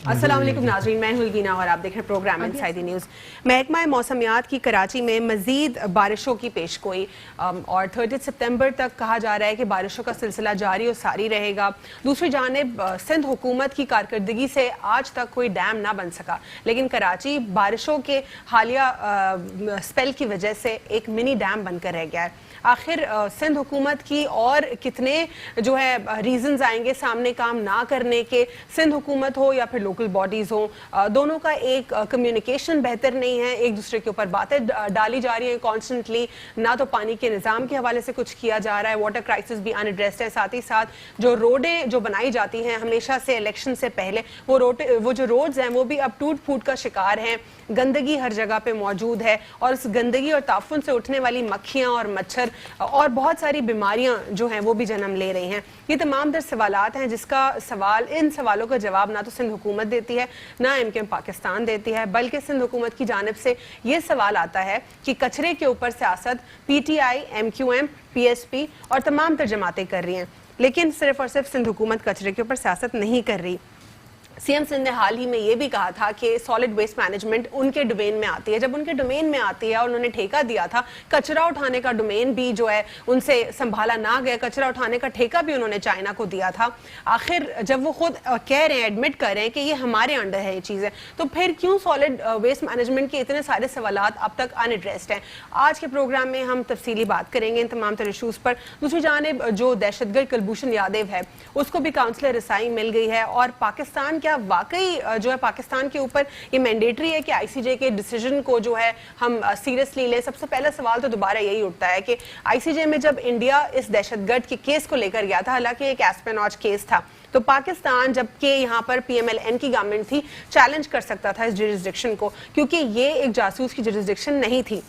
السلام علیکم ناظرین، میں ہوں الوینا اور آپ دیکھ رہے ہیں پروگرام انسائیڈ دی نیوز۔ محکمہ موسمیات کی کراچی میں مزید بارشوں کی پیش گوئی اور 30 سپتمبر تک کہا جا رہا ہے کہ بارشوں کا سلسلہ جاری و ساری رہے گا۔ دوسری جانب سندھ حکومت کی کارکردگی سے آج تک کوئی ڈیم نہ بن سکا، لیکن کراچی بارشوں کے حالیہ سپیل کی وجہ سے ایک منی ڈیم بن کر رہ گیا ہے۔ آخر سندھ حکومت کی اور کتنے جو ہے ریزنز آئیں گے سامنے کام نہ کرنے کے، سندھ حکومت ہو یا پھر لوکل باڈیز ہوں، دونوں کا ایک کمیونیکیشن بہتر نہیں ہے، ایک دوسرے کے اوپر باتیں ڈالی جا رہی ہیں کانسٹنٹلی، نہ تو پانی کے نظام کے حوالے سے کچھ کیا جا رہا ہے، واٹر کرائسس بھی ان ایڈریسڈ ہے، ساتھ ہی ساتھ جو روڈیں جو بنائی جاتی ہیں ہمیشہ سے الیکشن سے پہلے وہ جو روڈز ہیں وہ بھی اب ٹوٹ پھوٹ کا شکار ہیں، گندگی ہر جگہ پہ موجود ہے، اور اس گندگی اور تعفن سے اٹھنے والی مکھیاں اور مچھر اور بہت ساری بیماریاں جو ہیں وہ بھی جنم لے رہی ہیں۔ یہ تمام در سوالات ہیں جس کا ان سوالوں کا جواب نہ تو سندھ حکومت دیتی ہے نہ MKM پاکستان دیتی ہے، بلکہ سندھ حکومت کی جانب سے یہ سوال آتا ہے کہ کچرے کے اوپر سیاست PTI، MQM، PSP اور تمام تر جماعتیں کر رہی ہیں، لیکن صرف اور صرف سندھ حکومت کچرے کے اوپر سیاست نہیں کر رہی۔ CM سندھ نے حال ہی میں یہ بھی کہا تھا کہ سالڈ ویسٹ مینجمنٹ ان کے ڈومین میں آتی ہے، جب ان کے ڈومین میں آتی ہے اور انہوں نے ٹھیکہ دیا تھا، کچرا اٹھانے کا ڈومین بھی جو ہے ان سے سنبھالا نہ گیا، کچرا اٹھانے کا ٹھیکہ بھی انہوں نے چائنا کو دیا تھا۔ آخر جب وہ خود کہہ رہے ہیں، ایڈمٹ کر رہے ہیں کہ یہ ہمارے انڈر ہے یہ چیزیں، تو پھر کیوں سالڈ ویسٹ مینجمنٹ کے اتنے سارے سوالات اب تک ان ایڈریسڈ ہیں؟ آج کے پروگرام میں ہم تفصیلی بات کریں گے ان تمام تر ایشوز پر۔ دوسری جانب جو دہشت گرد کلبھوشن یادیو ہے اس کو بھی کاؤنسلر رسائی مل گئی ہے، اور پاکستان کیا واقعی جو ہے پاکستان کے اوپر یہ مینڈیٹری ہے کہ ICJ کے ڈیسیجن کو جو ہے ہم سیریسلی لیں؟ سب سے پہلا سوال تو دوبارہ یہی اٹھتا ہے کہ ICJ میں جب انڈیا اس دہشت گرد کے کیس کو لے کر گیا تھا، حالانکہ ایک ایسپیناج کیس تھا، تو پاکستان جبکہ یہاں پر PMLN کی گورنمنٹ تھی چیلنج کر سکتا تھا اس جورسڈکشن کو، کیونکہ یہ ایک جاسوس کی جورسڈکشن نہیں تھی،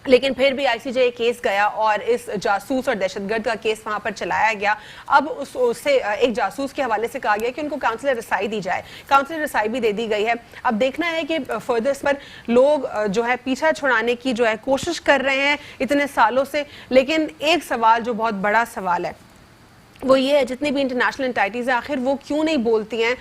لیکن پھر بھی ICJ کیس گیا اور اس جاسوس اور دہشت گرد کا کیس وہاں پر چلایا گیا۔ اب اسے ایک جاسوس کے حوالے سے کہا گیا کہ ان کو کاؤنسلر رسائی دی جائے، کاؤنسلر رسائی بھی دے دی گئی ہے۔ اب دیکھنا ہے کہ فردر اس پر لوگ جو ہے پیچھا چھڑانے کی جو ہے کوشش کر رہے ہیں اتنے سالوں سے، لیکن ایک سوال جو بہت بڑا سوال ہے وہ یہ ہے، جتنی بھی انٹرنیشنل انٹائٹیز ہیں آخر وہ کیوں نہیں بولتی ہیں؟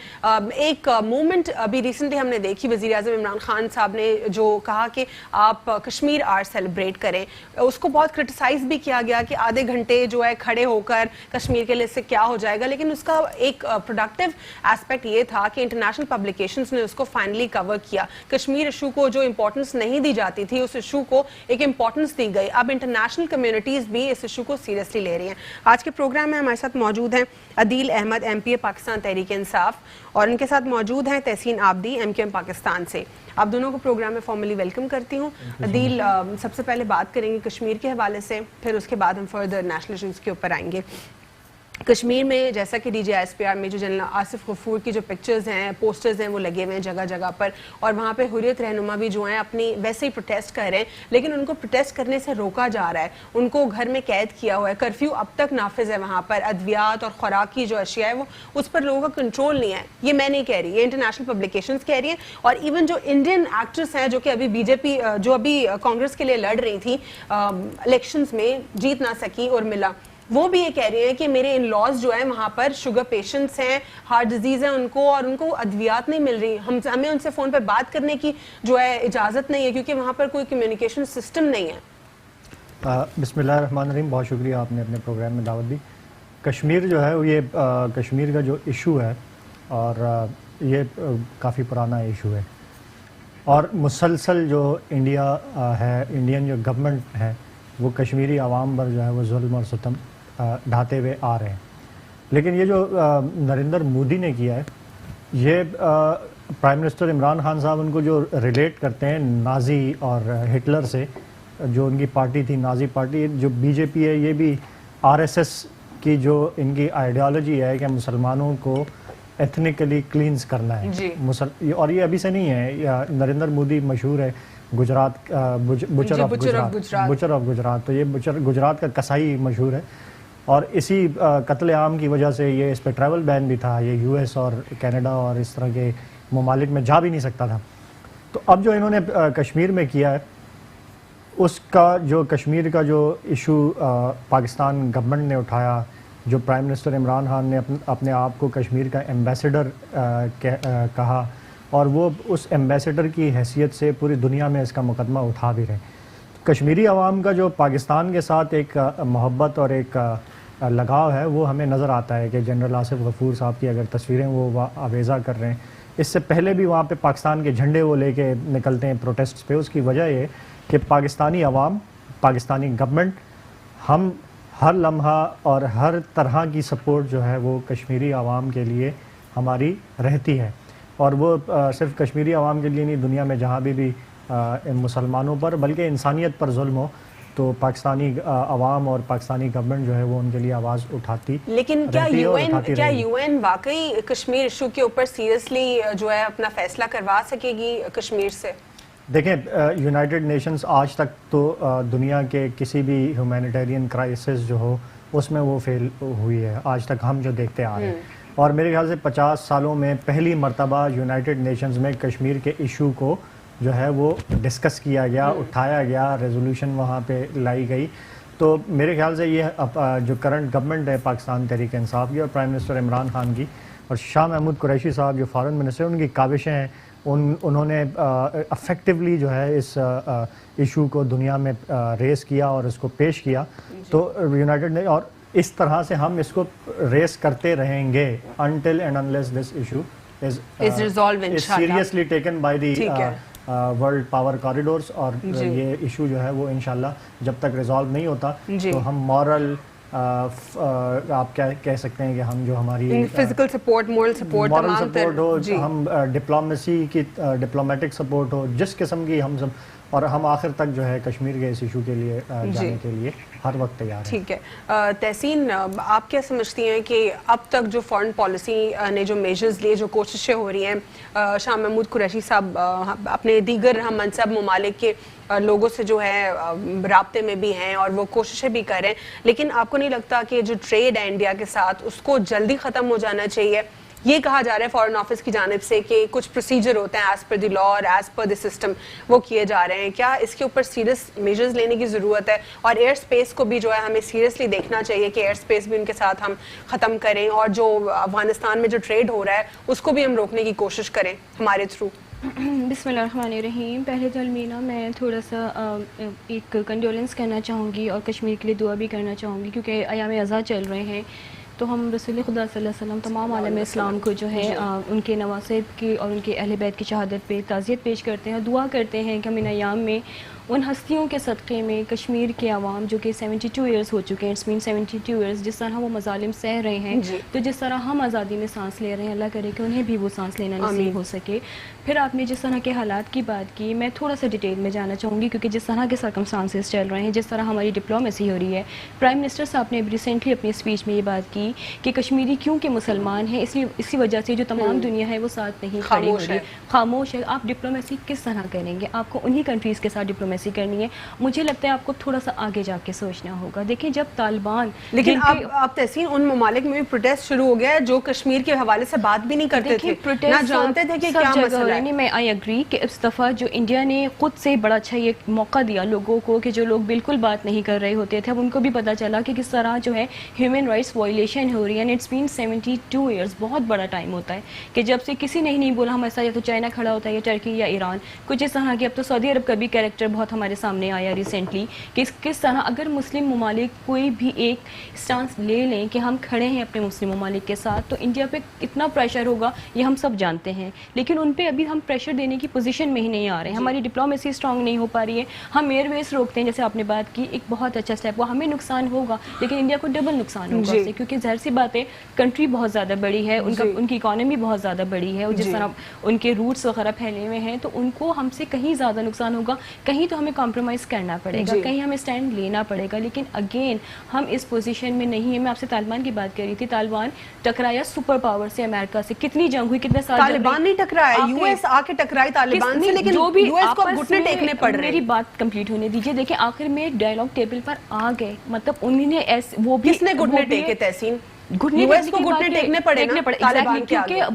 ایک مومنٹ ابھی ریسنٹلی ہم نے دیکھی، وزیر اعظم عمران خان صاحب نے جو کہا کہ آپ کشمیر آرٹ سیلیبریٹ کریں، اس کو بہت کرٹیسائز بھی کیا گیا کہ آدھے گھنٹے جو ہے کھڑے ہو کر کشمیر کے لیے سے کیا ہو جائے گا، لیکن اس کا ایک پروڈکٹیو ایسپیکٹ یہ تھا کہ انٹرنیشنل پبلیکیشنز نے اس کو فائنلی کور کیا۔ کشمیر ایشو کو جو امپورٹنس نہیں دی جاتی تھی اس ایشو کو ایک امپورٹنس دی گئی، اب انٹرنیشنل کمیونٹیز بھی اس ایشو کو سیریسلی لے رہی ہیں۔ آج کے پروگرام میں ہمارے ساتھ موجود ہیں عدیل احمد MP پاکستان تحریک انصاف، اور ان کے ساتھ موجود ہیں تحسین عابدی MKM پاکستان سے۔ آپ دونوں کو پروگرام میں فارملی ویلکم کرتی ہوں۔ عدیل، سب سے پہلے بات کریں گے کشمیر کے حوالے سے، پھر اس کے بعد ہم فردر نیشنل ایشوز کے اوپر آئیں گے۔ کشمیر میں جیسا کہ DGISPR میں جو جنرل آصف غفور کی جو پکچرز ہیں، پوسٹرز ہیں، وہ لگے ہوئے ہیں جگہ جگہ پر، اور وہاں پہ حریت رہنما بھی جو ہیں اپنی ویسے ہی پروٹیسٹ کر رہے ہیں، لیکن ان کو پروٹیسٹ کرنے سے روکا جا رہا ہے، ان کو گھر میں قید کیا ہوا ہے، کرفیو اب تک نافذ ہے وہاں پر، ادویات اور خوراک کی جو اشیاء ہے وہ اس پر لوگوں کا کنٹرول نہیں ہے۔ یہ میں نہیں کہہ رہی، یہ انٹرنیشنل پبلیکیشنز کہہ رہی ہیں، اور ایون جو انڈین ایکٹرس ہیں جو کہ ابھی BJP جو ابھی کانگریس کے لیے لڑ رہی تھیں الیکشنز میں، جیت نہ سکی اور ملا، وہ بھی یہ کہہ رہے ہیں کہ میرے ان لاز جو ہیں وہاں پر شوگر پیشنٹس ہیں، ہارٹ ڈیزیز ہیں ان کو، اور ان کو ادویات نہیں مل رہی، ہمیں ان سے فون پر بات کرنے کی جو ہے اجازت نہیں ہے کیونکہ وہاں پر کوئی کمیونیکیشن سسٹم نہیں ہے۔ بسم اللہ الرحمن الرحیم، بہت شکریہ آپ نے اپنے پروگرام میں دعوت دی۔ کشمیر جو ہے یہ کشمیر کا جو ایشو ہے، اور یہ کافی پرانا ایشو ہے، اور مسلسل جو انڈیا ہے، انڈین جو گورنمنٹ ہے، وہ کشمیری عوام پر جو ہے وہ ظلم اور ستم ڈھاتے ہوئے آ رہے ہیں۔ لیکن یہ جو نریندر مودی نے کیا ہے، یہ پرائم منسٹر عمران خان صاحب ان کو جو ریلیٹ کرتے ہیں نازی اور ہٹلر سے، جو ان کی پارٹی تھی نازی پارٹی، جو BJP ہے یہ بھی RSS کی جو ان کی آئیڈیالوجی ہے کہ مسلمانوں کو ایتھنیکلی کلینز کرنا ہے، اور یہ ابھی سے نہیں ہے، نریندر مودی مشہور ہے گجرات بچر آف گجرات، تو یہ گجرات کا کسائی مشہور ہے، اور اسی قتل عام کی وجہ سے یہ اس پہ ٹریول بین بھی تھا، یہ US اور کینیڈا اور اس طرح کے ممالک میں جا بھی نہیں سکتا تھا۔ تو اب جو انہوں نے کشمیر میں کیا ہے، اس کا جو کشمیر کا جو ایشو پاکستان گورنمنٹ نے اٹھایا، جو پرائم منسٹر عمران خان نے اپنے آپ کو کشمیر کا ایمبیسڈر کہا، اور وہ اس ایمبیسڈر کی حیثیت سے پوری دنیا میں اس کا مقدمہ اٹھا بھی رہے ہیں. کشمیری عوام کا جو پاکستان کے ساتھ ایک محبت اور ایک لگاؤ ہے وہ ہمیں نظر آتا ہے کہ جنرل آصف غفور صاحب کی اگر تصویریں وہ آویزہ کر رہے ہیں، اس سے پہلے بھی وہاں پہ پاکستان کے جھنڈے وہ لے کے نکلتے ہیں پروٹیسٹس پہ. اس کی وجہ یہ کہ پاکستانی عوام، پاکستانی گورنمنٹ، ہم ہر لمحہ اور ہر طرح کی سپورٹ جو ہے وہ کشمیری عوام کے لیے ہماری رہتی ہے. اور وہ صرف کشمیری عوام کے لیے نہیں، دنیا میں جہاں بھی مسلمانوں پر بلکہ انسانیت پر ظلم ہو تو پاکستانی عوام اور پاکستانی گورنمنٹ جو ہے وہ ان کے لیے آواز اٹھاتی. لیکن کیا یو این واقعی کشمیر ایشو کے اوپر سیریسلی جو ہے اپنا فیصلہ کروا سکے گی کشمیر سے؟ دیکھیں، یونائٹڈ نیشنز آج تک تو دنیا کے کسی بھی ہیومینیٹیرین کرائسس جو ہو اس میں وہ فیل ہوئی ہے آج تک ہم جو دیکھتے آ رہے ہیں. اور میرے خیال سے 50 سالوں میں پہلی مرتبہ یونائٹڈ نیشنز میں کشمیر کے ایشو کو جو ہے وہ ڈسکس کیا گیا، اٹھایا گیا، ریزولوشن وہاں پہ لائی گئی. تو میرے خیال سے یہ جو کرنٹ گورنمنٹ ہے پاکستان تحریک انصاف کی اور پرائم منسٹر عمران خان کی اور شاہ محمود قریشی صاحب جو فارن منسٹر، ان کی کاوشیں ہیں، انہوں نے افیکٹولی جو ہے اس ایشو کو دنیا میں ریز کیا اور اس کو پیش کیا. تو یونائٹڈ نے اور اس طرح سے ہم اس کو ریز کرتے رہیں گے until and unless this issue is resolved inshallah, seriously taken by the world power corridors. اور یہ ایشو جو ہے وہ انشاءاللہ جب تک ریزالو نہیں ہوتا تو ہم مورل آپ کیا کہہ سکتے ہیں کہ ہم جو ہماری فزیکل سپورٹ، مورل سپورٹ ہو، ہم ڈپلومیسی کی ڈپلومیٹک سپورٹ ہو، جس قسم کی ہم سب، اور ہم آخر تک جو ہے کشمیر کے اس ایشو کے لیے جانے کے لیے ہر وقت تیار ہیں. ٹھیک ہے. تحسین، آپ کیا سمجھتی ہیں کہ اب تک جو فارن پالیسی نے جو میجرز لیے، جو کوششیں ہو رہی ہیں، شاہ محمود قریشی صاحب اپنے دیگر ہم منصب ممالک کے لوگوں سے جو ہے رابطے میں بھی ہیں اور وہ کوششیں بھی کر رہے ہیں، لیکن آپ کو نہیں لگتا کہ جو ٹریڈ ہے انڈیا کے ساتھ اس کو جلدی ختم ہو جانا چاہیے؟ یہ کہا جا رہا ہے فارن آفس کی جانب سے کہ کچھ پروسیجر ہوتے ہیں ایز پر دی لا اور ایز پر دی سسٹم وہ کیے جا رہے ہیں. کیا اس کے اوپر سیریس میجرز لینے کی ضرورت ہے؟ اور ایئر اسپیس کو بھی جو ہے ہمیں سیریسلی دیکھنا چاہیے کہ ایئر اسپیس بھی ان کے ساتھ ہم ختم کریں اور جو افغانستان میں جو ٹریڈ ہو رہا ہے اس کو بھی ہم روکنے کی کوشش کریں ہمارے تھرو. بسم اللہ الرحمن الرحیم. پہلے تو المینا میں تھوڑا سا ایک کنڈولنس کرنا چاہوں گی اور کشمیر کے لیے دعا بھی کرنا چاہوں گی، کیونکہ ایام عزا چل رہے ہیں تو ہم رسول خدا صلی اللہ علیہ وسلم تمام عالم اسلام کو جو ہے ان کے نواسب کی اور ان کے اہل بیت کی شہادت پہ تعزیت پیش کرتے ہیں اور دعا کرتے ہیں کہ ہم ان ایام میں ان ہستیوں کے صدقے میں کشمیر کے عوام جو کہ 72 ایئرس ہو چکے ہیں، اٹس مین 72 ایئرس، جس طرح وہ مظالم سہ رہے ہیں تو جس طرح ہم آزادی میں سانس لے رہے ہیں، اللہ کرے کہ انہیں بھی وہ سانس لینا نصیب ہو سکے. پھر آپ نے جس طرح کے حالات کی بات کی، میں تھوڑا سا ڈیٹیل میں جانا چاہوں گی، کیونکہ جس طرح کے سرکمسٹانسز چل رہے ہیں، جس طرح ہماری ڈپلومیسی ہو رہی ہے. پرائم منسٹر صاحب نے ریسنٹلی اپنی اسپیچ میں یہ بات کی کہ کشمیری کیونکہ مسلمان ہیں اسی وجہ سے جو تمام دنیا ہے وہ ساتھ نہیں کھڑی ہو رہی، خاموش ہے. آپ ڈپلومیسی کس طرح کریں گے؟ آپ کو انہی کنٹریز کے ساتھ ڈپلومیسی کرنی ہے. مجھے لگتا ہے آپ کو تھوڑا سا آگے جا کے سوچنا ہوگا. دیکھیں جب طالبان، لیکن اب تحسین ان ممالک میں بھی پروٹیسٹ شروع ہو گیا ہے جو کشمیر کے حوالے سے بات بھی نہیں کرتے تھے، نہ جانتے تھے کہ کیا مسئلہ ہے. میں آئی ایگری کہ اس دفعہ جو انڈیا نے خود سے بڑا اچھا یہ موقع دیا لوگوں کو کہ جو لوگ بالکل بات نہیں کر رہے ہوتے تھے، اب ان کو بھی پتہ چلا کہ کس طرح جو ہے ہیومن رائٹس وائلیشن ہو رہی ہے. اٹس بین 72 ایئرس، بہت بڑا ٹائم ہوتا ہے کہ جب سے کسی نے نہیں بولا ہم ایسا، یا تو چائنا کھڑا ہوتا ہے یا ٹرکی یا ایران، کچھ اس طرح کی. اب تو سعودی عرب کا بھی کیریکٹر بہت ہمارے سامنے آیا ریسنٹلی کہ کس طرح اگر مسلم ممالک کوئی بھی ایک اسٹانس لے لیں کہ ہم کھڑے ہیں اپنے مسلم ممالک کے ساتھ، تو انڈیا پہ کتنا پریشر ہوگا یہ ہم سب جانتے ہیں. لیکن ان پہ ابھی ہم پریشر دینے کی پوزیشن میں ہی نہیں آ رہے ہیں. ہماری ڈپلومیسی اسٹرانگ نہیں ہو پا رہی ہے. ہم ایئر ویز روکتے ہیں، جیسے آپ نے بات کی، ایک بہت اچھا اسٹیپ. وہ ہمیں نقصان ہوگا لیکن انڈیا کو ڈبل نقصان ہوگا اس سے، کیونکہ ظاہر سی بات ہے کنٹری بہت زیادہ بڑی ہے، ان کی اکانومی بہت زیادہ بڑی ہے، اور جس طرح ان کے روٹس وغیرہ پھیلے ہوئے ہیں تو ان کو ہم سے کہیں زیادہ نقصان ہوگا. کہیں تو ہمیں کمپرومائز کرنا پڑے گا، کہیں ہمیں اسٹینڈ لینا پڑے گا. لیکن اگین ہم اس پوزیشن میں نہیں ہیں. میں آپ سے طالبان کی بات کر رہی تھی. طالبان ٹکرایا سپر پاور سے، امریکہ سے. کتنی جنگ ہوئی، کتنے سال طالبان نہیں ٹکرایا، یو ایس آ کے ٹکرائی طالبان سے، لیکن یو ایس کو گھٹنے ٹیکنے پڑ رہے ہیں. میری بات کمپلیٹ ہونے دیجیے. دیکھیں آخر میں ڈائیلاگ ٹیبل پر آ گئے، مطلب انہوں نے وہ بھی، کس نے گھٹنے ٹیکے؟ تحسین یو ایس کو گھٹنے ٹیکنے پڑے نا طالبان کے آگے. کیونکہ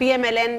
PMLN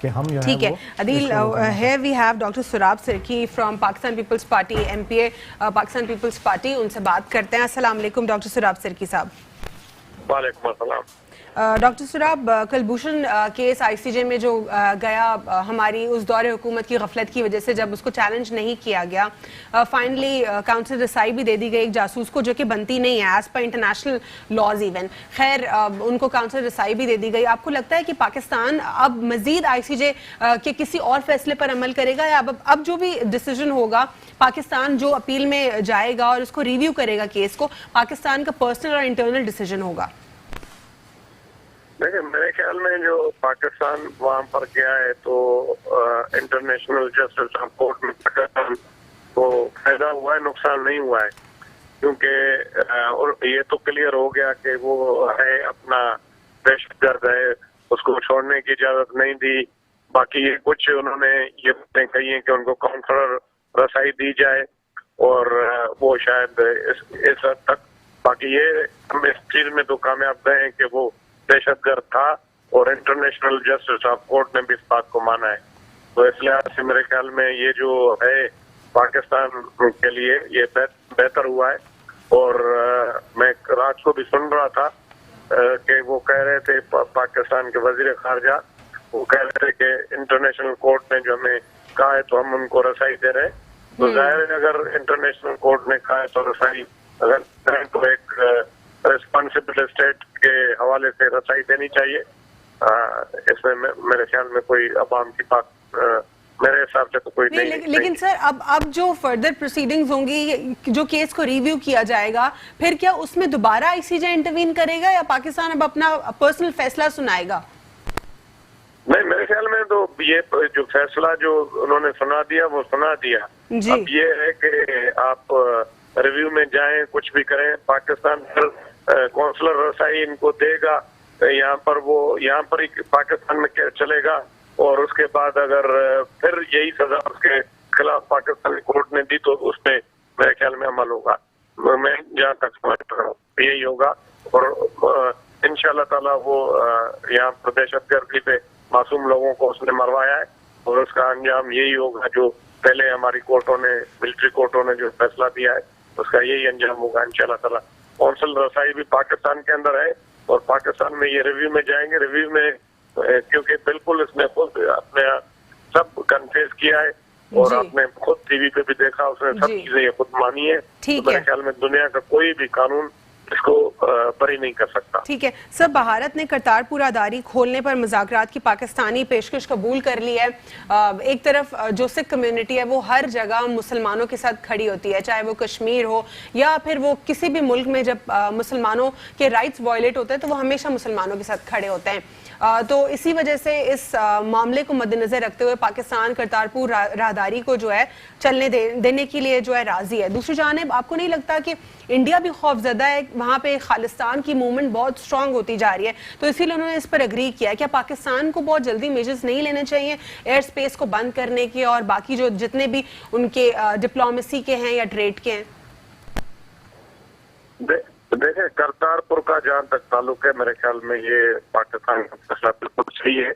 کہ ہم جو ٹھیک ہے ہے عدیل ہے وی have doctor Sarab Sarki from Pakistan Peoples Party M P A Pakistan Peoples Party, ان سے بات کرتے ہیں. السلام علیکم ڈاکٹر سراب سرکی صاحب. وعلیکم السلام. ڈاکٹر سراب، کلبھوشن کیس آئی سی جے میں جو گیا، ہماری اس دور حکومت کی غفلت کی وجہ سے جب اس کو چیلنج نہیں کیا گیا، فائنلی کاؤنسل رسائی بھی دے دی گئی ایک جاسوس کو، جو کہ بنتی نہیں ہے as per international laws even. خیر ان کو کاؤنسل رسائی بھی دے دی گئی. آپ کو لگتا ہے کہ پاکستان اب مزید آئی سی جے کے کسی اور فیصلے پر عمل کرے گا، یا اب جو بھی ڈیسیجن ہوگا پاکستان جو اپیل میں جائے گا اور اس کو ریویو کرے گا کیس کو، پاکستان کا پرسنل اور انٹرنل ڈیسیجن ہوگا؟ دیکھیں میرے خیال میں جو پاکستان وہاں پر گیا ہے تو انٹرنیشنل جسٹس کورٹ میں پاکستان کو فائدہ ہوا ہے، نقصان نہیں ہوا ہے، کیونکہ یہ تو کلیئر ہو گیا کہ وہ ہے اپنا دہشت گرد ہے، اس کو چھوڑنے کی اجازت نہیں دی. باقی یہ کچھ انہوں نے یہ باتیں کہی ہیں کہ ان کو کاؤنسلر رسائی دی جائے، اور وہ شاید اس حد تک. باقی یہ ہم اس چیز میں تو کامیاب گئے ہیں کہ وہ دہشت گرد تھا، اور انٹرنیشنل جسٹس آف کورٹ نے بھی اس بات کو مانا ہے. تو اس لحاظ سے میرے خیال میں یہ جو ہے پاکستان کے لیے یہ بہتر ہوا ہے. اور میں رات کو بھی سن رہا تھا کہ وہ کہہ رہے تھے پاکستان کے وزیر خارجہ، وہ کہہ رہے تھے کہ انٹرنیشنل کورٹ نے جو ہمیں کہا ہے تو ہم ان کو رسائی دے رہے ہیں. تو ظاہر ہے اگر انٹرنیشنل کورٹ نے کہا ہے تو رسائی اگر کریں تو ایک ریسپانسبل اسٹیٹ کے حوالے سے رسائی دینی چاہیے. اس میں میرے خیال میں کوئی عوام کی بات میرے حساب سے تو کوئی نہیں. لیکن سر اب جو فردر پروسیڈنگز ہوں گی، جو کیس کو ریویو کیا جائے گا، پھر کیا اس میں دوبارہ آئی سی جے انٹروین کرے گا، یا پاکستان اب اپنا پرسنل فیصلہ سنائے گا؟ نہیں، میرے خیال میں تو یہ جو فیصلہ جو انہوں نے سنا دیا وہ سنا دیا. اب یہ ہے کہ آپ ریویو میں جائیں، کچھ بھی کریں، پاکستان کونسلر رسائی ان کو دے گا، یہاں پر ہی پاکستان میں چلے گا، اور اس کے بعد اگر پھر یہی سزا اس کے خلاف پاکستانی کورٹ نے دی تو اس میں میرے خیال میں عمل ہوگا. میں جہاں تک سمجھ رہا ہوں یہی ہوگا، اور انشاءاللہ تعالیٰ وہ یہاں پر دہشت گردی پہ معصوم لوگوں کو اس نے مروایا ہے، اور اس کا انجام یہی ہوگا جو پہلے ہماری کورٹوں نے، ملٹری کورٹوں نے جو فیصلہ دیا ہے اس کا یہی انجام ہوگا انشاءاللہ تعالیٰ. کونسل رسائی بھی پاکستان کے اندر ہے، اور پاکستان میں یہ ریویو میں جائیں گے. ریویو میں کیونکہ بالکل اس نے خود اپنے سب کنفیس کیا ہے، اور آپ نے خود ٹی وی پہ بھی دیکھا، اس نے سب چیزیں یہ خود مانی ہے. میرے خیال میں دنیا کا کوئی بھی قانون اس کو بری نہیں کر سکتا. ٹھیک ہے سر، بھارت نے کرتارپور آداری کھولنے پر مذاکرات کی پاکستانی پیشکش قبول کر لی ہے. ایک طرف جو سکھ کمیونٹی ہے وہ ہر جگہ مسلمانوں کے ساتھ کھڑی ہوتی ہے، چاہے وہ کشمیر ہو یا پھر وہ کسی بھی ملک میں جب مسلمانوں کے رائٹس وائلیٹ ہوتے ہیں تو وہ ہمیشہ مسلمانوں کے ساتھ کھڑے ہوتے ہیں. تو اسی وجہ سے اس معاملے کو مد نظر رکھتے ہوئے پاکستان کرتارپور راہداری کو جو ہے چلنے دینے کے لیے جو ہے راضی ہے. دوسری جانب آپ کو نہیں لگتا کہ انڈیا بھی خوف زدہ ہے؟ وہاں پہ خالصتان کی موومنٹ بہت اسٹرانگ ہوتی جا رہی ہے، تو اسی لیے انہوں نے اس پر اگری کیا ہے. کیا پاکستان کو بہت جلدی میجرز نہیں لینے چاہیے ایئر سپیس کو بند کرنے کے، اور باقی جو جتنے بھی ان کے ڈپلومیسی کے ہیں یا ٹریڈ کے ہیں؟ دیکھیں کرتارپور کا جہاں تک تعلق ہے، میرے خیال میں یہ پاکستان کا فیصلہ بالکل صحیح ہے.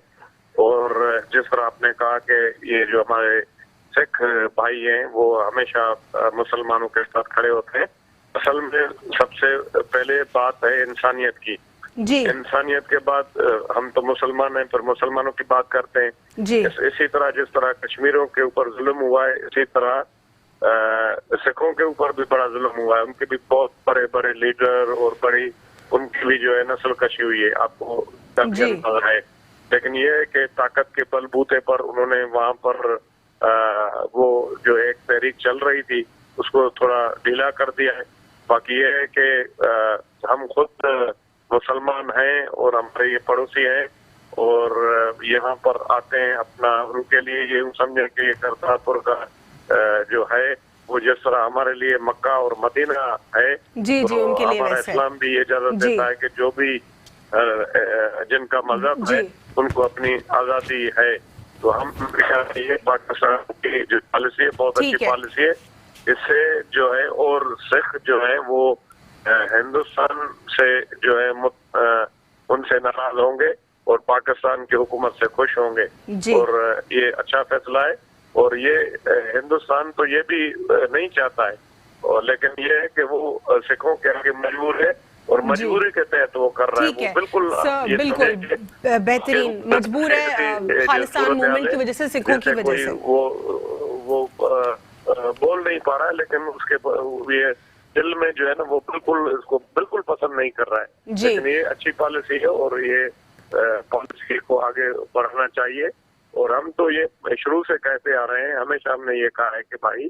اور جس طرح آپ نے کہا کہ یہ جو ہمارے سکھ بھائی ہیں وہ ہمیشہ مسلمانوں کے ساتھ کھڑے ہوتے ہیں. اصل میں سب سے پہلے بات ہے انسانیت کی. انسانیت کے بعد ہم تو مسلمان ہیں، پھر مسلمانوں کی بات کرتے ہیں. اسی طرح جس طرح کشمیروں کے اوپر ظلم ہوا ہے، اسی طرح سکھوں کے اوپر بھی بڑا ظلم ہوا ہے. ان کے بھی بہت بڑے بڑے لیڈر اور بڑی ان کی بھی جو ہے نسل کشی ہوئی ہے، آپ کو ہے. لیکن یہ ہے کہ طاقت کے بل بوتے پر انہوں نے وہاں پر وہ جو ایک تحریک چل رہی تھی اس کو تھوڑا ڈھیلا کر دیا ہے. باقی یہ ہے کہ ہم خود مسلمان ہیں اور ہمارے یہ پڑوسی ہیں، اور یہاں پر آتے ہیں اپنا، ان کے لیے یہ سمجھیں کہ یہ کرتارپور کا جو ہے وہ جس طرح ہمارے لیے مکہ اور مدینہ ہے، ان کے لیے ہمارا اسلام بھی یہ اجازت دیتا ہے کہ جو بھی جن کا مذہب ہے ان کو اپنی آزادی ہے. تو ہم یہ پاکستان کی جو پالیسی ہے بہت اچھی پالیسی ہے. اس سے جو ہے اور سکھ جو ہے وہ ہندوستان سے جو ہے ان سے ناراض ہوں گے، اور پاکستان کی حکومت سے خوش ہوں گے. اور یہ اچھا فیصلہ ہے, اور یہ ہندوستان تو یہ بھی نہیں چاہتا ہے, اور لیکن یہ ہے کہ وہ سکھوں کے آگے مجبور ہے, اور مجبوری کے تحت وہ کر رہا ہے. وہ بالکل بہترین مجبور ہے خالصان موومنٹ کی وجہ سے, سکھوں کی وجہ سے. وہ بول نہیں پا رہا ہے, لیکن اس کے یہ دل میں جو ہے نا وہ بالکل اس کو بالکل پسند نہیں کر رہا ہے. لیکن یہ اچھی پالیسی ہے, اور یہ پالیسی کو آگے بڑھنا چاہیے. اور ہم تو یہ شروع سے کہتے آ رہے ہیں, ہمیشہ ہم نے یہ کہا ہے کہ بھائی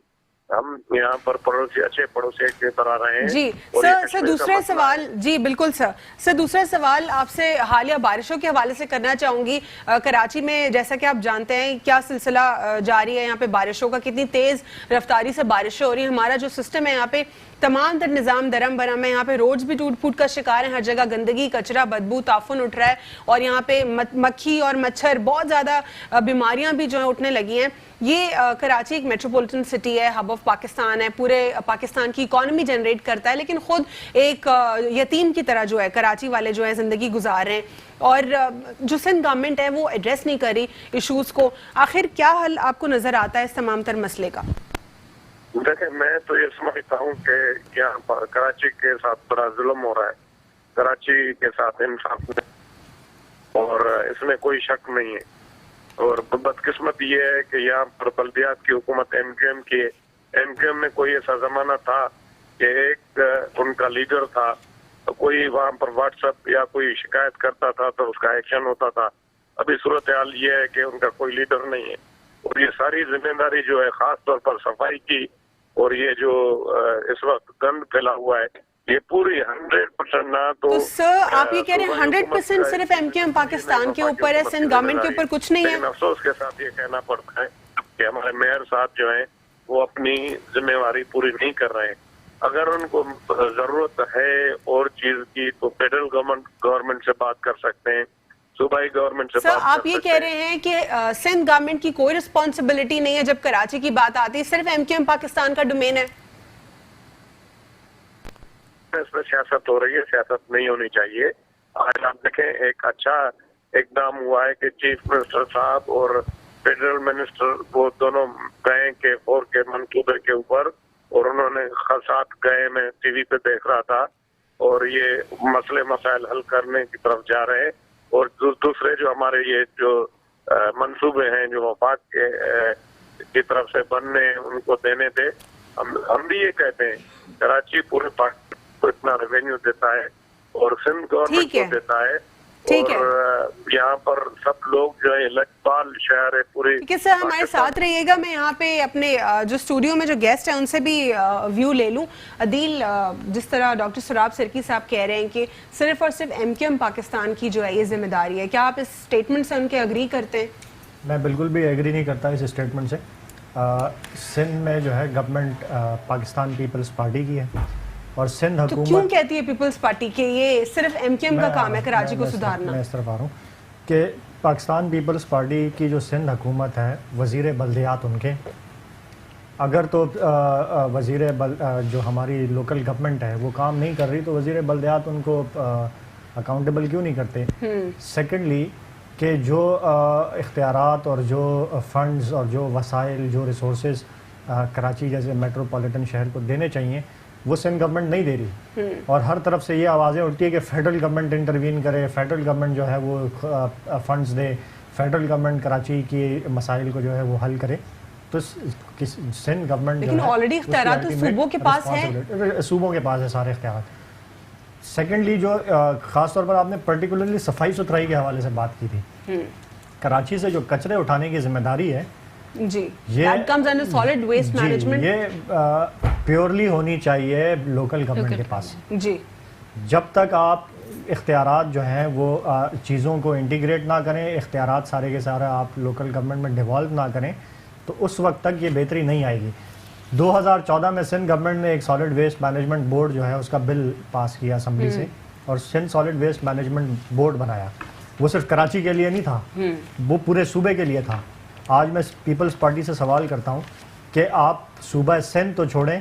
ہم یہاں پر پڑوسی اچھے پڑوسی کی طرح رہے ہیں. جی سر دوسرا سوال, جی بالکل سر دوسرا سوال آپ سے حالیہ بارشوں کے حوالے سے کرنا چاہوں گی. کراچی میں جیسا کہ آپ جانتے ہیں کیا سلسلہ جاری ہے یہاں پہ بارشوں کا, کتنی تیز رفتاری سے بارشیں ہو رہی ہیں. ہمارا جو سسٹم ہے یہاں پہ تمام تر نظام درم برم ہے, یہاں پہ روڈز بھی ٹوٹ پھوٹ کا شکار ہیں, ہر جگہ گندگی, کچرا, بدبو, تعفن اٹھ رہا ہے, اور یہاں پہ مکھی اور مچھر, بہت زیادہ بیماریاں بھی جو ہیں اٹھنے لگی ہیں. یہ کراچی ایک میٹروپولیٹن سٹی ہے, ہب آف پاکستان ہے, پورے پاکستان کی اکانومی جنریٹ کرتا ہے, لیکن خود ایک یتیم کی طرح جو ہے کراچی والے جو ہیں زندگی گزار رہے ہیں, اور جو سندھ گورنمنٹ ہے وہ ایڈریس نہیں کر رہی ایشوز کو. آخر کیا حل آپ کو نظر آتا ہے اس تمام تر مسئلے کا؟ دیکھیں, میں تو یہ سمجھتا ہوں کہ یہاں پر کراچی کے ساتھ بڑا ظلم ہو رہا ہے, کراچی کے ساتھ انصاف نہیں, اور اس میں کوئی شک نہیں ہے. اور بدقسمت یہ ہے کہ یہاں پر بلدیات کی حکومت ایم کیو ایم کی ہے. ایم کیو ایم میں کوئی ایسا زمانہ تھا کہ ایک ان کا لیڈر تھا, کوئی وہاں پر واٹس ایپ یا کوئی شکایت کرتا تھا تو اس کا ایکشن ہوتا تھا. ابھی صورتحال یہ ہے کہ ان کا کوئی لیڈر نہیں ہے, اور یہ ساری ذمہ داری جو ہے خاص طور پر صفائی کی, اور یہ جو اس وقت گند پھیلا ہوا ہے, یہ پوری 100% نہ تو سر آپ یہ کہہ رہے ہیں 100% صرف ایم کیو ایم پاکستان کے اوپر ہے, سندھ گورنمنٹ کے اوپر کچھ نہیں ہے. لیکن افسوس کے ساتھ یہ کہنا پڑتا ہے کہ ہمارے میئر صاحب جو ہیں وہ اپنی ذمہ داری پوری نہیں کر رہے ہیں. اگر ان کو ضرورت ہے اور چیز کی تو فیڈرل گورنمنٹ سے بات کر سکتے ہیں, صوبائی گورنمنٹ سے بات کر سکتے ہیں. سر آپ یہ کہہ رہے ہیں کہ سندھ گورنمنٹ کی کوئی رسپانسبلٹی نہیں ہے جب کراچی کی بات آتی ہے, صرف ایم کیو ایم پاکستان کا ڈومین ہے؟ اس میں سیاست ہو رہی ہے, سیاست نہیں ہونی چاہیے. آج آپ دیکھیں ایک اچھا اقدام ہوا ہے کہ چیف منسٹر صاحب اور فیڈرل منسٹر وہ دونوں گئے کہ 4 کے منصوبے کے اوپر, اور انہوں نے ساتھ گئے, میں ٹی وی پہ دیکھ رہا تھا, اور یہ مسائل حل کرنے کی طرف جا رہے ہیں. اور دوسرے جو ہمارے یہ جو منصوبے ہیں جو وفاق کی طرف سے بننے ان کو دینے تھے, ہم بھی یہ کہتے ہیں کراچی پورے پاکستان کو اتنا ریونیو دیتا ہے اور سندھ گورنمنٹ کو دیتا ہے, اور یہاں پر سب لوگ جو ہے لجپال شہر ہے پوری. ٹھیک ہے سر, ہمارے ساتھ رہیے گا. میں یہاں پہ اپنے جو اسٹوڈیو میں جو گیسٹ ہیں ان سے بھی ویو لے لوں. عدیل, جس طرح ڈاکٹر سراب سرکی صاحب کہہ رہے ہیں کہ صرف اور صرف ایم کیو ایم پاکستان کی جو ہے یہ ذمہ داری ہے, کیا آپ اس اسٹیٹمنٹ سے ان کے اگری کرتے ہیں؟ میں بالکل بھی ایگری نہیں کرتا اس اسٹیٹمنٹ سے. سندھ میں جو ہے گورنمنٹ پاکستان پیپلز پارٹی کی ہے, اور سندھ حکومت کیوں کہتی ہے پیپلز پارٹی کہ یہ صرف ایم کیو ایم کا کام ہے کراچی کو سدھارنا؟ میں اس طرف آ رہا ہوں کہ پاکستان پیپلز پارٹی کی جو سندھ حکومت ہے, وزیر بلدیات ان کے, اگر تو جو ہماری لوکل گورنمنٹ ہے وہ کام نہیں کر رہی تو وزیر بلدیات ان کو اکاؤنٹیبل کیوں نہیں کرتے؟ سیکنڈلی کہ جو اختیارات اور جو فنڈز اور جو وسائل جو ریسورسز کراچی جیسے میٹروپولیٹن شہر کو دینے چاہیے وہ سندھ گورنمنٹ نہیں دے رہی, اور ہر طرف سے یہ آوازیں اٹھتی ہے کہ فیڈرل گورنمنٹ انٹروین کرے, فیڈرل گورنمنٹ جو ہے وہ فنڈز دے, فیڈرل گورنمنٹ کراچی کی مسائل کو جو ہے وہ حل کرے. تو سندھ گورنمنٹ لیکن آلریڈی اختیارات تو صوبوں کے پاس ہیں, صوبوں کے پاس ہے سارے اختیارات. سیکنڈلی جو خاص طور پر آپ نے پرٹیکولرلی صفائی ستھرائی کے حوالے سے بات کی تھی, کراچی سے جو کچرے اٹھانے کی ذمہ داری ہے جی, that comes under solid waste management. یہ پیورلی ہونی چاہیے لوکل گورنمنٹ کے پاس. جی, جب تک آپ اختیارات جو ہیں وہ چیزوں کو انٹیگریٹ نہ کریں, اختیارات سارے کے سارے آپ لوکل گورنمنٹ میں ڈیوالو نہ کریں, تو اس وقت تک یہ بہتری نہیں آئے گی. 2014 میں سندھ گورنمنٹ نے ایک سالڈ ویسٹ مینجمنٹ بورڈ جو ہے اس کا بل پاس کیا اسمبلی سے, اور Sindh solid waste management board بنایا. وہ صرف کراچی کے لیے نہیں تھا, وہ پورے صوبے کے لیے تھا. آج میں پیپلز پارٹی سے سوال کرتا ہوں کہ آپ صوبہ سندھ تو چھوڑیں,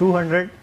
200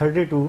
32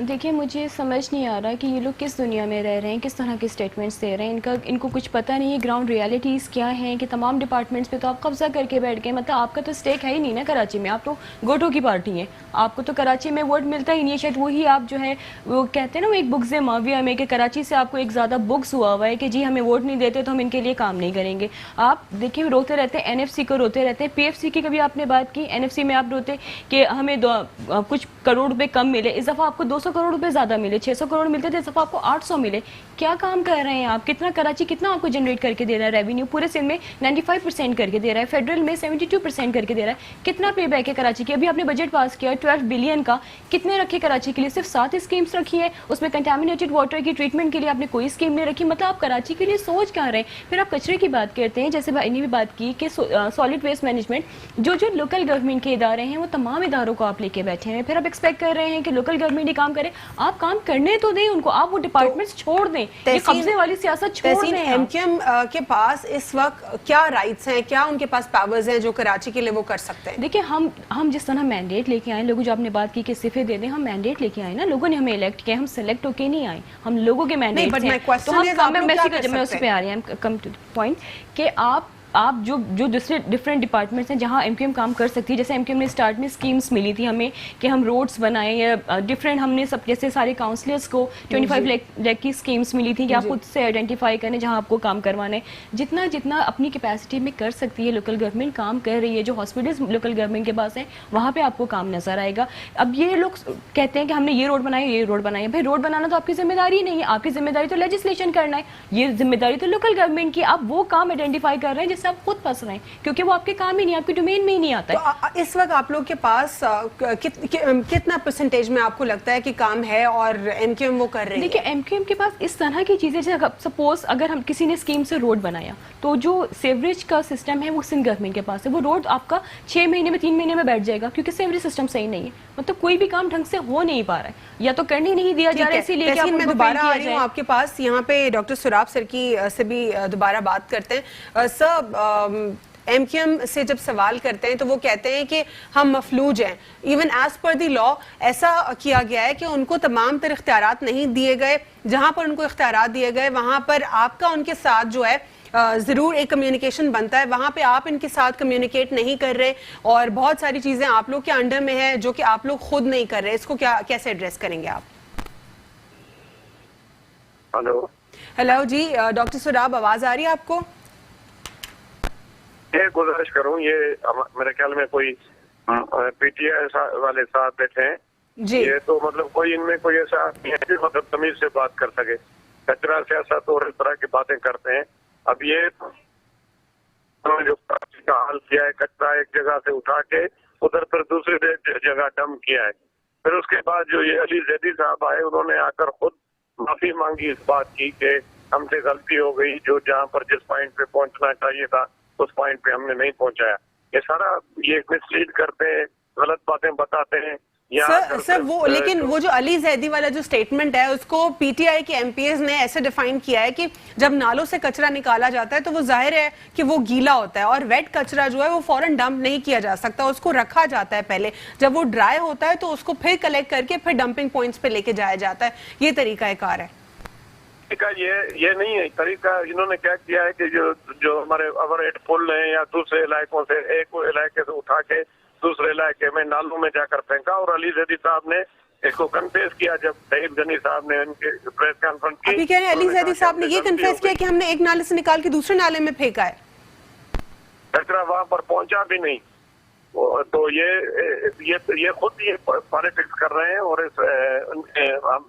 دیکھیں مجھے سمجھ نہیں آ رہا کہ یہ لوگ کس دنیا میں رہ رہے ہیں, کس طرح کے سٹیٹمنٹس دے رہے ہیں. ان کو کچھ پتہ نہیں ہے گراؤنڈ ریالٹیز کیا ہیں, کہ تمام ڈپارٹمنٹس پہ تو آپ قبضہ کر کے بیٹھ گئے. مطلب آپ کا تو اسٹیک ہے ہی نہیں نا کراچی میں, آپ تو گوٹوں کی پارٹی ہیں, آپ کو تو کراچی میں ووٹ ملتا ہی نہیں ہے. شاید وہی آپ جو ہے وہ کہتے ہیں نا وہ ایک بغض ماویہ میں, کہ کراچی سے آپ کو ایک زیادہ بغض ہوا ہوا ہے کہ جی ہمیں ووٹ نہیں دیتے تو ہم ان کے لیے کام نہیں کریں گے. آپ دیکھیں روتے رہتے ہیں, NFC کو روتے رہتے ہیں, PFC کی کبھی آپ نے بات کی, NFC میں آپ روتے کہ ہمیں کچھ کروڑ روپے کم ملے, اس دفعہ آپ کو 200 کروڑ روپے زیادہ ملے, 600 کروڑ ملتے تھے, اس دفعہ آپ کو 800 ملے. کیا کام کر رہے ہیں آپ؟ کتنا کراچی کتنا آپ کو جنریٹ کر کے دے رہا ہے ریونیو؟ پورے سندھ میں 95% کر کے دے رہا ہے, فیڈرل میں 72% کر کے دے رہا ہے. کتنا پے بیک ہے کراچی کی؟ ابھی آپ نے بجٹ پاس کیا 12 بلین کا, کتنے رکھے کراچی کے لیے؟ صرف 7 اسکیمز رکھی ہیں, اس میں کنٹامینیٹڈ واٹر کی ٹریٹمنٹ کے لیے آپ نے کوئی اسکیم نہیں رکھی. مطلب آپ کراچی کے لیے سوچ کہاں رہے ہیں؟ پھر آپ کچرے کی بات کرتے ہیں, جیسے بھائی نے بھی بات کی کہ سالڈ ویسٹ مینجمنٹ, جو لوکل گورنمنٹ کے ادارے ہیں وہ تمام اداروں کو آپ لے کے بیٹھے ہیں. پھر آپ ایکسپیکٹ کر رہے ہیں کہ لوکل گورنمنٹ ہی کام کرے. آپ کام کرنے تو دیں ان کو, آپ وہ ڈپارٹمنٹس چھوڑ دیں, یہ قبضے والی سیاست چھوڑ دیں. MQM کے پاس اس وقت کیا رائٹس ہیں, کیا ان کے پاس پاورز ہیں جو کراچی کے لیے وہ کر سکتے ہیں؟ دیکھیں ہم جس طرح مینڈیٹ لے کے آئے, لوگوں جو آپ نے بات کی کہ استعفے دے دیں, ہم مینڈیٹ لے کے آئے نا, لوگوں نے ہمیں الیکٹ کیا, ہم سلیکٹ ہو کے نہیں آئے, ہم لوگوں کے مینڈیٹ ہیں. تو میں اس پہ آ رہی ہیں, کم ٹو پوائنٹ, کہ آپ جو دوسرے ڈفرینٹ ڈپارٹمنٹس ہیں جہاں MQM کام کر سکتی ہے. جیسے MQM نے اسٹارٹ میں اسکیمس ملی تھی ہمیں کہ ہم روڈس بنائیں, یا ڈفرینٹ ہم نے سب جیسے سارے کاؤنسلرس کو 25 لاکھ کی اسکیمس ملی تھی کہ آپ خود سے آئیڈینٹیفائی کریں جہاں آپ کو کام کروانا ہے. جتنا اپنی کیپیسٹی میں کر سکتی ہے لوکل گورنمنٹ کام کر رہی ہے. جو ہاسپٹلس لوکل گورنمنٹ کے پاس ہیں وہاں پہ آپ کو کام نظر آئے گا. اب یہ لوگ کہتے ہیں کہ ہم نے یہ روڈ بنایا, یہ روڈ بنایا. بھائی روڈ بنانا تو آپ کی ذمہ داری نہیں ہے, آپ کی ذمہ داری تو لیجسلیشن کرنا ہے, یہ ذمہ داری تو لوکل گورنمنٹ کی. آپ وہ کام آئیڈینٹیفائی کر رہے ہیں جس سے آپ خود پھنس رہے ہیں, کیونکہ وہ آپ کے کام ہی نہیں, آپ کی ڈومین میں ہی نہیں آتا ہے. تو اس وقت آپ لوگ کے پاس کتنا پرسنٹیج میں آپ کو لگتا ہے کہ کام ہے اور MQM وہ کر رہی ہے؟ دیکھیں MQM کے پاس اس طرح کی چیزیں, جیسے سپوز اگر ہم کسی نے اسکیم سے روڈ بنایا تو جو سیوریج کا سسٹم ہے وہ سندھ گورنمنٹ کے پاس ہے. وہ روڈ آپ کا 6 مہینے میں 3 مہینے میں بیٹھ جائے گا, کیونکہ سیوریج سسٹم صحیح نہیں ہے. مطلب کوئی بھی کام ڈھنگ سے ہو نہیں پا رہا ہے, یا تو کرنے نہیں دیا جا رہا ہے, اسی لیے کہ میں دوبارہ آ رہی ہوں آپ کے پاس. یہاں پہ ڈاکٹر سراب سرکی سے بھی دوبارہ بات کرتے ہیں. سر MQM سے جب سوال کرتے ہیں تو وہ کہتے ہیں کہ ہم مفلوج ہیں. ایون ایز پر دی لا ایسا کیا گیا ہے کہ ان کو تمام تر اختیارات نہیں دیے گئے. جہاں پر ان کو اختیارات دیے گئے وہاں پر آپ کا ان کے ساتھ جو ہے ضرور ایک کمیونیکیشن بنتا ہے, وہاں پہ آپ ان کے ساتھ کمیونیکیٹ نہیں کر رہے, اور بہت ساری چیزیں آپ لوگ کے انڈر میں ہے جو کہ آپ لوگ خود نہیں کر رہے. اس کو کیسے ایڈریس کریں گے آپ؟ ہیلو جی ڈاکٹر سراب, آواز آ رہی ہے آپ کو؟ یہ گزارش کروں, یہ میرے خیال میں کوئی PTI والے ساتھ بیٹھے ہیں جی, یہ تو مطلب کوئی ان میں کوئی ایسا آدمی ہے جو مطلب تمیز سے بات کر سکے. کچرا سیاست اور اس طرح کی باتیں کرتے ہیں. اب یہ جو کا حل کیا ہے, کچرا ایک جگہ سے اٹھا کے ادھر پھر دوسری جگہ ڈمپ کیا ہے. پھر اس کے بعد جو یہ علی زیدی صاحب آئے, انہوں نے آ کر خود معافی مانگی اس بات کی کہ ہم سے غلطی ہو گئی, جو جہاں پر جس پوائنٹ پہ پہنچنا چاہیے تھا اس پوائنٹ پہ ہم نے نہیں پہنچایا. یہ سارا یہ مس لیڈ کرتے ہیں, غلط باتیں بتاتے ہیں. سر وہ لیکن وہ جو علی زیدی والا جو سٹیٹمنٹ ہے اس کو PTI کے MPs نے ایسے ڈیفائن کیا ہے کہ جب نالوں سے کچرا نکالا جاتا ہے تو وہ ظاہر ہے کہ وہ گیلا ہوتا ہے, اور ویٹ کچرا جو ہے وہ فوراً ڈمپ نہیں کیا جا سکتا, اس کو رکھا جاتا ہے پہلے. جب وہ ڈرائی ہوتا ہے تو اس کو پھر کلیکٹ کر کے پھر ڈمپنگ پوائنٹس پہ لے کے جایا جاتا ہے. یہ طریقہ کار ہے. یہ نہیں ہے طریقہ. انہوں نے کیا کیا ہے کہ جو ہمارے اوور ہیڈ پل ہیں یا دوسرے علاقوں سے ایک علاقے سے اٹھا کے دوسرے علاقے میں نالوں میں جا کر پھینکا, اور علی زیدی صاحب نے اس کو کنفیس کیا جب طیب غنی صاحب نے ان کے پریس کانفرنس کی. ابھی کہہ رہے ہیں علی زیدی صاحب نے یہ کنفیس کیا کہ ہم نے ایک نالے سے نکال کے دوسرے نالے میں پھینکا ہے, کچرا وہاں پر پہنچا بھی نہیں. تو یہ خود یہ پالیٹکس کر رہے ہیں, اور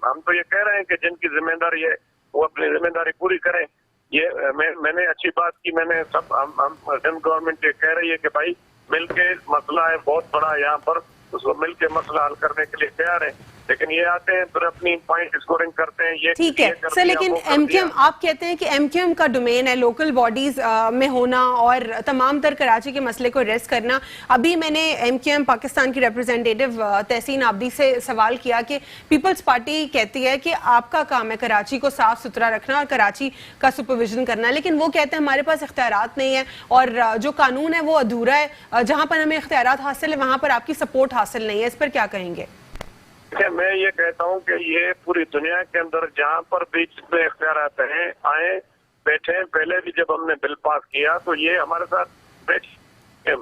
ہم تو یہ کہہ رہے ہیں کہ جن کی ذمہ داری ہے وہ اپنی ذمہ داری پوری کریں. یہ میں نے اچھی بات کی, میں نے سب سندھ گورنمنٹ یہ کہہ رہی ہے کہ بھائی مل کے مسئلہ ہے بہت بڑا یہاں پر, اس کو مل کے مسئلہ حل کرنے کے لیے تیار ہے. لیکن یہ آتے ہیں پھر اپنی پوائنٹ اسکورنگ کرتے ہیں. یہ ٹھیک ہے سر, لیکن MQM آپ کہتے ہیں کہ MQM کا ڈومین ہے لوکل باڈیز میں ہونا اور تمام تر کراچی کے مسئلے کو ایڈریس کرنا. ابھی میں نے MQM پاکستان کی ریپرزینٹیٹیو تحسین عابدی سے سوال کیا کہ پیپلز پارٹی کہتی ہے کہ آپ کا کام ہے کراچی کو صاف ستھرا رکھنا اور کراچی کا سپرویژن کرنا, لیکن وہ کہتے ہیں ہمارے پاس اختیارات نہیں ہیں اور جو قانون ہے وہ ادھورا ہے. جہاں پر ہمیں اختیارات حاصل ہے وہاں پر آپ کی سپورٹ حاصل نہیں ہے. اس پر کیا کہیں گے؟ کہ میں یہ کہتا ہوں کہ یہ پوری دنیا کے اندر جہاں پر بھی جتنے اختیارات ہیں آئیں بیٹھے. پہلے بھی جب ہم نے بل پاس کیا تو یہ ہمارے ساتھ بیٹھے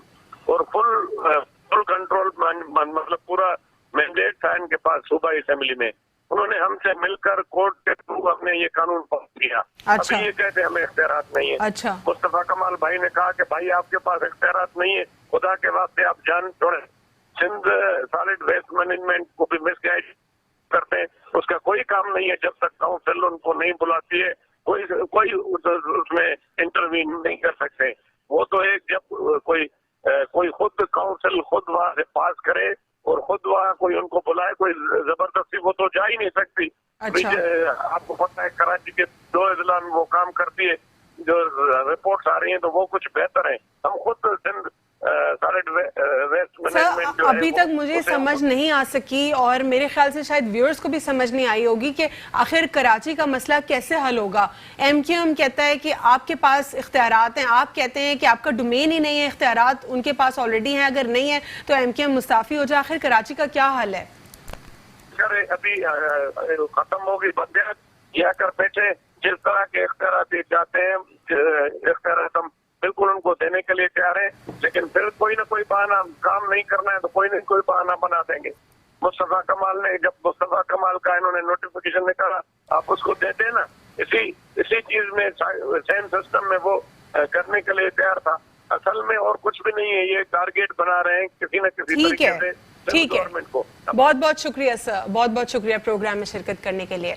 اور فل کنٹرول مطلب پورا مینڈیٹ تھا ان کے پاس صوبائی اسمبلی میں. انہوں نے ہم سے مل کر کورٹ کے تھرو ہم نے یہ قانون پاس کیا. ابھی یہ کہتے ہمیں اختیارات نہیں ہے. اچھا مصطفیٰ کمال بھائی نے کہا کہ بھائی آپ کے پاس اختیارات نہیں ہے, خدا کے واسطے آپ جان چھوڑیں. سندھ سالڈ ویسٹ مینجمنٹ کو بھی مس گائیڈ کرتے ہیں, اس کا کوئی کام نہیں ہے جب تک کاؤنسل ان کو نہیں بلاتی ہے, کوئی اس میں انٹروین نہیں کر سکتے. وہ تو ایک جب کوئی خود کاؤنسل خود وہاں سے پاس کرے اور خود وہاں کوئی ان کو بلائے, کوئی زبردستی وہ تو جا ہی نہیں سکتی. آپ کو پتہ ہے کراچی کے 2 اضلاع میں وہ کام کرتی ہے, جو رپورٹس آ رہی ہیں تو وہ کچھ بہتر ہیں. ہم خود سندھ سر ابھی تک مجھے سمجھ نہیں آ سکی اور میرے خیال سے شاید ویورز کو بھی سمجھ نہیں آئی ہوگی کہ آخر کراچی کا مسئلہ کیسے حل ہوگا. ایم کیو ایم کہتا ہے کہ آپ کے پاس اختیارات ہیں, آپ کہتے ہیں کہ آپ کا ڈومین ہی نہیں ہے, اختیارات ان کے پاس آلریڈی ہیں, اگر نہیں ہے تو ایم کیو ایم مستعفی ہو جائے. آخر کراچی کا کیا حل ہے؟ ابھی ختم ہوگی بندیات یہ کر بیٹھے, جس طرح کے اختیارات چاہتے ہیں اختیارات ہم بالکل ان کو دینے کے لیے تیار ہیں, لیکن پھر کوئی نہ کوئی بہانہ, کام نہیں کرنا ہے تو کوئی نہ کوئی بہانہ بنا دیں گے. مصطفیٰ کمال نے جب مصطفیٰ کمال کا انہوں نے نوٹیفیکیشن نکالا آپ اس کو دے دیں نا, اسی چیز میں سیم سسٹم میں وہ کرنے کے لیے تیار تھا. اصل میں اور کچھ بھی نہیں ہے, یہ ٹارگیٹ بنا رہے ہیں کسی نہ کسی طریقے سے گورنمنٹ کو. بہت بہت شکریہ سر, بہت بہت شکریہ پروگرام میں شرکت کرنے کے لیے.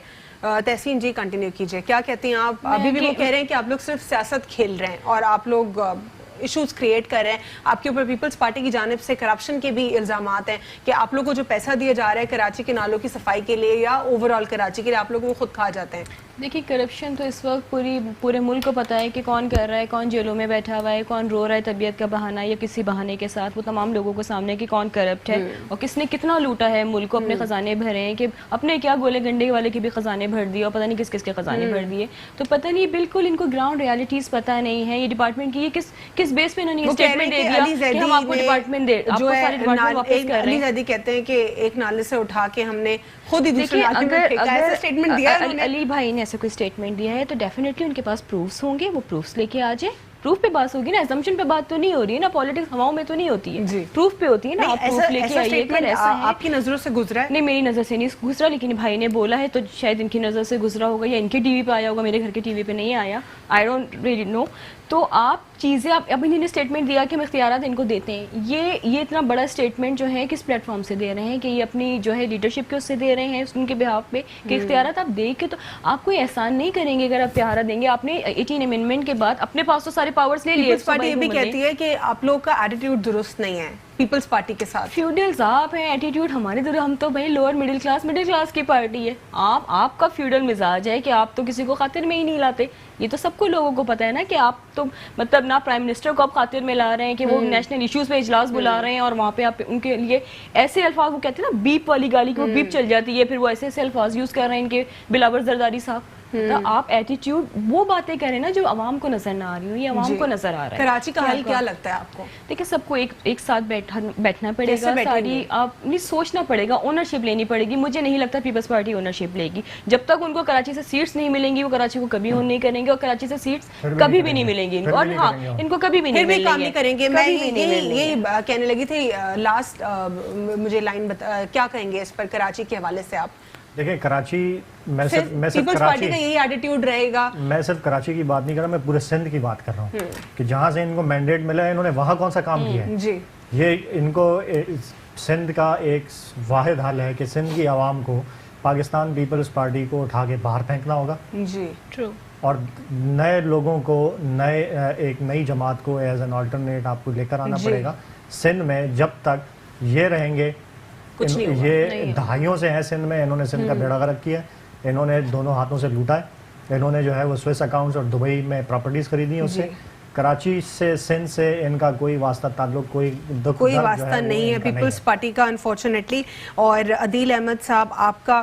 تحسین جی کنٹینیو کیجئے, کیا کہتی ہیں آپ؟ ابھی بھی وہ کہہ رہے ہیں کہ آپ لوگ صرف سیاست کھیل رہے ہیں اور آپ لوگ ایشوز کریٹ کر رہے ہیں. آپ کے اوپر پیپلز پارٹی کی جانب سے کرپشن کے بھی الزامات ہیں کہ آپ لوگ کو جو پیسہ دیا جا رہا ہے کراچی کے نالوں کی صفائی کے لیے یا اوور آل کراچی کے لیے, آپ لوگ وہ خود کھا جاتے ہیں. دیکھیے کرپشن تو اس وقت پورے ملک کو پتہ ہے کہ کون کر رہا ہے, کون جیلوں میں بیٹھا ہوا ہے, کون رو رہا ہے طبیعت کا بہانہ یا کسی بہانے کے ساتھ. وہ تمام لوگوں کو سامنے کہ کون کرپٹ ہے اور کس نے کتنا لوٹا ہے ملک کو, اپنے خزانے بھرے ہیں, کہ اپنے کیا گولے گنڈے والے کے بھی خزانے بھر دیے اور پتہ نہیں کس کس کے خزانے بھر دیے. تو پتہ نہیں بالکل ان کو گراؤنڈ ریالٹیز پتہ نہیں ہے. یہ ڈپارٹمنٹ کی کس بیس پہ انہوں نے اسٹیٹمنٹ دے دیا کہ ہم آپ کو ڈپارٹمنٹ دے, آپ کو سارے ڈپارٹمنٹ واپس کر رہے ہیں. علی زیدی کہتے ہیں کہ ایک نالے سے اٹھا کے ہم نے خود ہی دوسرے نالے میں پھینکا, ایسا اسٹیٹمنٹ دیا انہوں نے. علی بھائی نے ایسا کوئی اسٹیٹمنٹ دیا ہے تو ڈیفینیٹلی ان کے پاس پروفس ہوں گے, وہ پروفس لے کے آ جائیں. پروف پہ بات ہوگی نا, ایزمپشن پہ بات تو نہیں ہو رہی ہے نا, پالیٹکس ہواؤں میں تو نہیں ہوتی ہے, پروف پہ ہوتی ہے نا. آپ پروف لے کے آئیے کہ ایسا ہے. آپ کی نظروں سے گزرا ہے؟ نہیں میری نظر سے نہیں گزرا, لیکن بھائی نے بولا ہے تو شاید ان کی نظر سے گزرا ہوگا یا ان کے ٹی وی پہ آیا ہوگا, میرے گھر کے ٹی وی پہ نہیں آیا, آئی ڈونٹ ریئلی نو. تو آپ چیزیں اب انہوں نے اسٹیٹمنٹ دیا کہ ہم اختیارات ان کو دیتے ہیں. یہ اتنا بڑا اسٹیٹمنٹ جو ہے کس پلیٹ فارم سے دے رہے ہیں کہ یہ اپنی جو ہے لیڈرشپ کے اس سے دے رہے ہیں ان کے بہاف پہ کہ اختیارات آپ دے کے, تو آپ کوئی احسان نہیں کریں گے اگر آپ اختیارات دیں گے. آپ نے 18 امینڈمنٹ کے بعد اپنے پاس تو سارے پاورز لے لیے. پیپلز پارٹی یہ بھی کہتی ہے کہ آپ لوگ کا ایٹیٹیوڈ درست نہیں ہے پیپلز پارٹی کے ساتھ. فیوڈلز آپ ہیں, ایٹیٹیوڈ ہمارے ادھر, ہم تو بھائی لوور مڈل کلاس کی پارٹی ہے. آپ کا فیوڈل مزاج ہے کہ آپ تو کسی کو خاطر میں ہی نہیں لاتے. یہ تو سب کو لوگوں کو پتہ ہے نا کہ آپ تو مطلب نہ پرائم منسٹر کو آپ خاطر میں لا رہے ہیں کہ وہ نیشنل ایشوز پہ اجلاس بلا رہے ہیں اور وہاں پہ آپ ان کے لیے ایسے الفاظ, وہ کہتے ہیں نا بیپ والی گالی کی, وہ بیپ چل جاتی ہے, پھر وہ ایسے الفاظ یوز کر رہے ہیں ان کے بلاور زرداری صاحب. تو آپ ایٹیٹیوڈ وہ باتیں کریں نا جو عوام کو نظر نہ آ رہی ہوں, یہ عوام کو نظر آ رہا ہے. کراچی کا حل کیا لگتا ہے آپ کو؟ دیکھیں سب کو ایک ساتھ بیٹھنا پڑے گا, ساری آپ نہیں سوچنا پڑے گا, اونرشپ لینی پڑے گی. مجھے نہیں لگتا پیپلز پارٹی اونرشپ لے گی. جب تک ان کو کراچی سے سیٹس نہیں ملیں گی وہ کراچی کو کبھی اون نہیں کریں گے, اور کراچی سے سیٹس کبھی بھی نہیں ملیں گی. اور ہاں ان کو کبھی بھی نہیں کریں گے. میں یہی کہنے لگی تھی لاسٹ, مجھے لائن کیا کہیں گے اس پر کراچی کے حوالے سے آپ؟ دیکھیں کراچی میں پیپلز پارٹی کا یہی ایٹیٹیوڈ رہے گا. میں صرف کراچی کی بات نہیں کر رہا, میں پورے سندھ کی بات کر رہا ہوں کہ جہاں سے ان کو مینڈیٹ ملا ہے انہوں نے وہاں کون سا کام کیا ہے. جی یہ ان کو سندھ کا ایک واحد حل ہے کہ سندھ کی عوام کو پاکستان پیپلز پارٹی کو اٹھا کے باہر پھینکنا ہوگا. جی ٹرو. اور نئے لوگوں کو ایک نئی جماعت کو ایز این آلٹرنیٹ آپ کو لے کر آنا پڑے گا. سندھ میں جب تک یہ رہیں گے, یہ دہائیوں سے ہیں سندھ میں, انہوں نے سندھ کا بیڑا غرق کیا, انہوں نے دونوں ہاتھوں سے لوٹا ہے, انہوں نے جو ہے وہ سوئس اکاؤنٹس اور دبئی میں پراپرٹیز خریدی ہیں اس سے. کراچی سے سندھ سے ان کا کوئی واسطہ تعلق, کوئی واسطہ نہیں ہے پیپلز پارٹی کا انفارچونیٹلی. اور عدیل احمد صاحب آپ کا